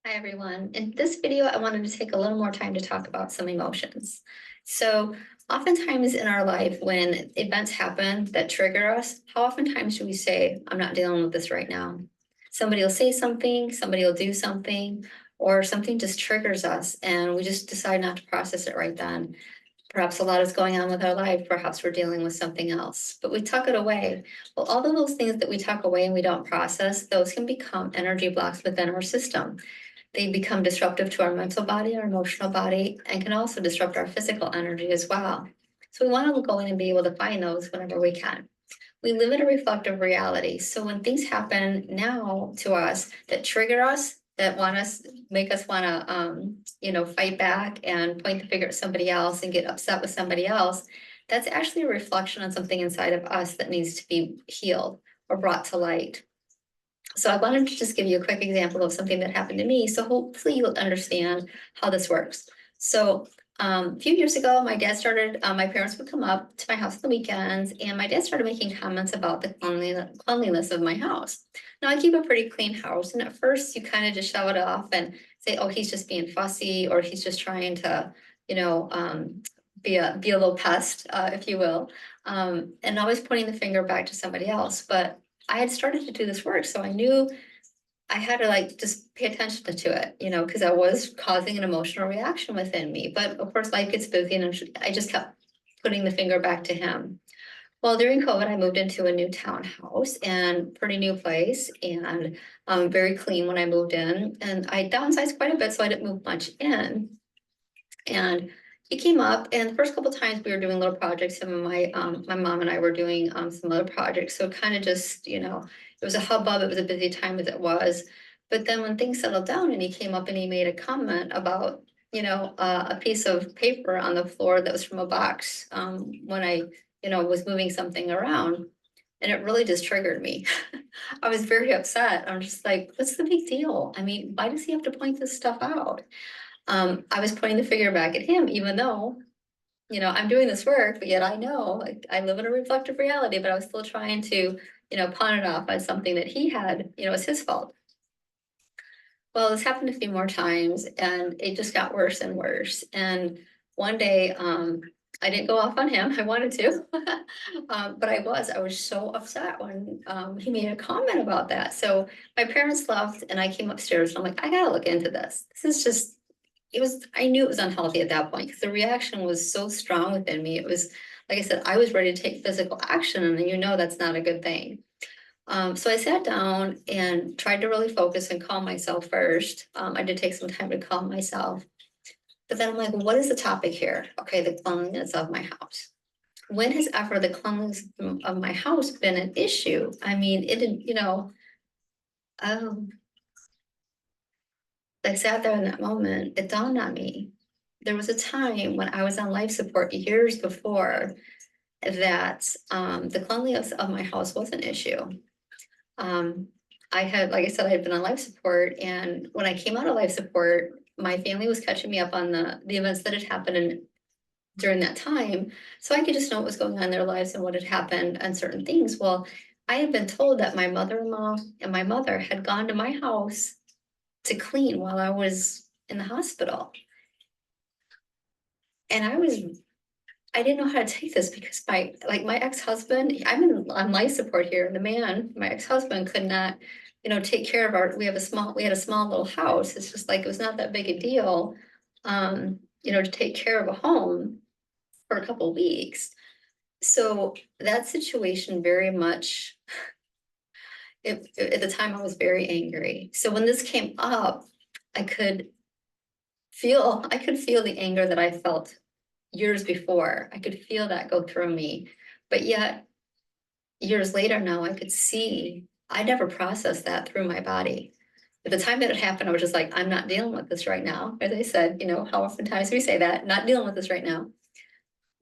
Hi, everyone. In this video, I wanted to take a little more time to talk about some emotions. So oftentimes in our life, when events happen that trigger us, how oftentimes do we say, I'm not dealing with this right now? Somebody will say something, somebody will do something, or something just triggers us and we just decide not to process it right then. Perhaps a lot is going on with our life. Perhaps we're dealing with something else, but we tuck it away. Well, all of those things that we tuck away and we don't process, those can become energy blocks within our system. They become disruptive to our mental body, our emotional body, and can also disrupt our physical energy as well. So we want to go in and be able to find those whenever we can. We live in a reflective reality. So when things happen now to us that trigger us, that make us want to, fight back and point the finger at somebody else and get upset with somebody else, that's actually a reflection on something inside of us that needs to be healed or brought to light. So I wanted to just give you a quick example of something that happened to me. So hopefully you'll understand how this works. So a few years ago, my dad started, my parents would come up to my house on the weekends, and my dad started making comments about the cleanliness of my house. Now, I keep a pretty clean house, and at first you kind of just shove it off and say, oh, he's just being fussy, or he's just trying to, be a little pest, if you will, and always pointing the finger back to somebody else. But I had started to do this work, so I knew I had to just pay attention to it, because I was causing an emotional reaction within me. But of course, life gets busy, and I just kept putting the finger back to him. Well, during COVID, I moved into a new townhouse and pretty new place, and very clean when I moved in. And I downsized quite a bit, so I didn't move much in. And he came up, and the first couple of times we were doing little projects. Some of my mom and I were doing some other projects. So kind of just, it was a hubbub. It was a busy time as it was. But then when things settled down and he came up and he made a comment about, a piece of paper on the floor that was from a box when I, was moving something around. And it really just triggered me. I was very upset. I'm just like, what's the big deal? I mean, why does he have to point this stuff out? I was pointing the finger back at him, even though, I'm doing this work, but yet I know I live in a reflective reality, but I was still trying to, pawn it off as something that he had, was his fault. Well, this happened a few more times and it just got worse and worse. And one day, I didn't go off on him. I wanted to, but I was so upset when he made a comment about that. So my parents left and I came upstairs and I'm like, I gotta look into this. This is just I knew it was unhealthy at that point because the reaction was so strong within me. It was, like I said, I was ready to take physical action, and that's not a good thing. So I sat down and tried to really focus and calm myself first. I did take some time to calm myself. But then I'm like, what is the topic here? Okay, the cleanliness of my house. When has ever the cleanliness of my house been an issue? I mean, it didn't, um, I sat there in that moment, it dawned on me. There was a time when I was on life support years before that the cleanliness of my house was an issue. I had, like I said, I had been on life support, and when I came out of life support, my family was catching me up on the events that had happened during that time, so I could just know what was going on in their lives and what had happened and certain things. Well, I had been told that my mother-in-law and my mother had gone to my house to clean while I was in the hospital. And I didn't know how to take this because my ex-husband, on life support here, and my ex-husband could not, take care of we had a small little house. It's just like, it was not that big a deal, to take care of a home for a couple of weeks. So that situation very much, at the time I was very angry. So when this came up, I could feel the anger that I felt years before. I could feel that go through me. But yet, years later now, I could see I never processed that through my body. At the time that it happened, I was just like, I'm not dealing with this right now. As I said, how oftentimes we say that, not dealing with this right now.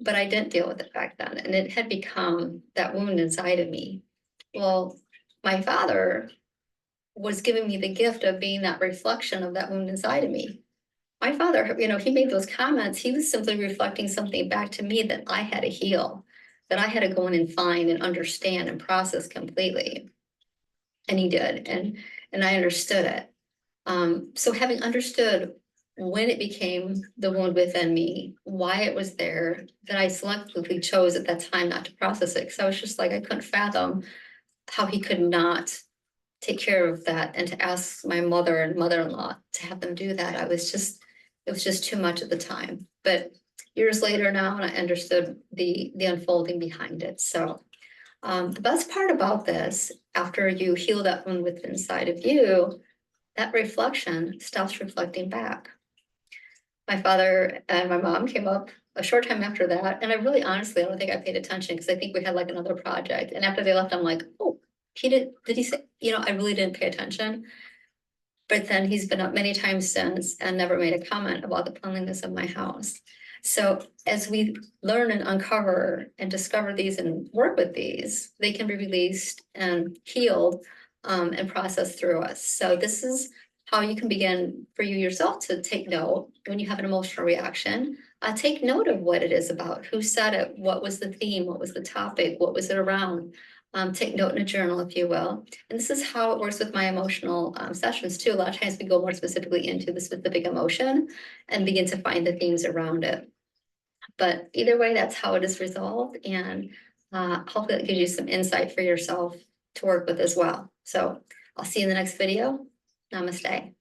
But I didn't deal with it back then. And it had become that wound inside of me. Well, my father was giving me the gift of being that reflection of that wound inside of me. My father, he made those comments. He was simply reflecting something back to me that I had to heal, that I had to go in and find and understand and process completely. And he did, and I understood it. So having understood when it became the wound within me, why it was there, that I selectively chose at that time not to process it, because I was just like, I couldn't fathom how he could not take care of that, and to ask my mother and mother-in-law to have them do that. It was just too much at the time. But years later now, and I understood the unfolding behind it. So the best part about this, after you heal that wound within inside of you, that reflection stops reflecting back. My father and my mom came up a short time after that, and I really honestly, I don't think I paid attention, because I think we had like another project. And after they left, I'm like, oh, did he say, I really didn't pay attention. But then he's been up many times since and never made a comment about the cleanliness of my house. So as we learn and uncover and discover these and work with these, they can be released and healed, and processed through us. So this is how you can begin for you yourself to take note when you have an emotional reaction. Take note of what it is about, who said it, what was the theme, what was the topic, what was it around. Take note in a journal, if you will. And this is how it works with my emotional sessions too. A lot of times we go more specifically into the specific emotion and begin to find the themes around it. But either way, that's how it is resolved. And hopefully that gives you some insight for yourself to work with as well. So I'll see you in the next video. Namaste.